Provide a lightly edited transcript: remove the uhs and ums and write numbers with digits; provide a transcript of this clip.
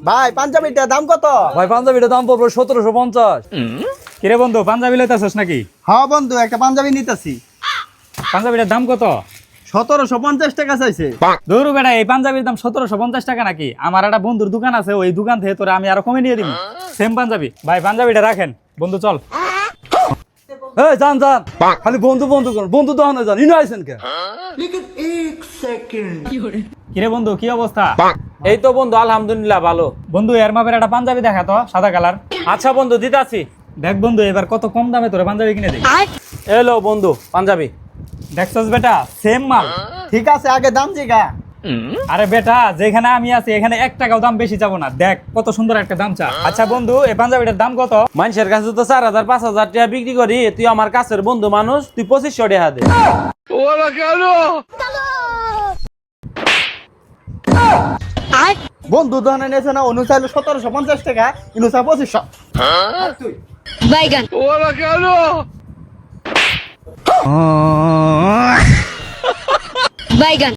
ভাই পাঞ্জাবিটার দাম কত? ভাই পাঞ্জাবিটার দাম পড়বে 1750। কিরে বন্ধু পাঞ্জাবি লইতাছস নাকি? হ্যাঁ বন্ধু, একটা পাঞ্জাবি নিতেছি। পাঞ্জাবিটার দাম কত? 1750 টাকা চাইছে। দূর বেটা, এই পাঞ্জাবির দাম 1750 টাকা নাকি? আমার একটা বন্ধুর দোকান আছে, ওই দোকান থেকে তোরা আমি আরো কমে নিয়ে দিব। সেম পাঞ্জাবি। ভাই পাঞ্জাবিটা রাখেন, বন্ধু চল। এই যান যান, খালি বন্ধু বন্ধু করুন, বন্ধু দহনে যান, ইনো আইছেন কে? কিরে বন্ধু কি অবস্থা? এই তো বন্ধু আলহামদুলিল্লাহ ভালো। বন্ধু এর মাপের একটা পাঞ্জাবি দেখা তো, সাদা কালার। আচ্ছা বন্ধু দিতাছি। দেখ বন্ধু এবার কত কম দামে তোরা পাঞ্জাবি কিনে দিই। এলো বন্ধু পাঞ্জাবি। দেখছস বেটা, সেম মাল। ঠিক আছে, আগে দাম জিগা। আরে বেটা, যেখানে আমি আছি এখানে 1 টাকাও দাম বেশি যাবো না। দেখ কত সুন্দর একটা দাম চা। আচ্ছা বন্ধু, এই পাঞ্জাবিটার দাম কত? মানুষের কাছে তো 4000 5000 টাকা বিক্রি করি, তুই আমার কাছের বন্ধু মানুষ, তুই 2500 টাকা দে। বন্ধু দহনে নিয়েছে না, অনুসার 1750 টাকা, ইনুসা 2500। বাইগান বাইগান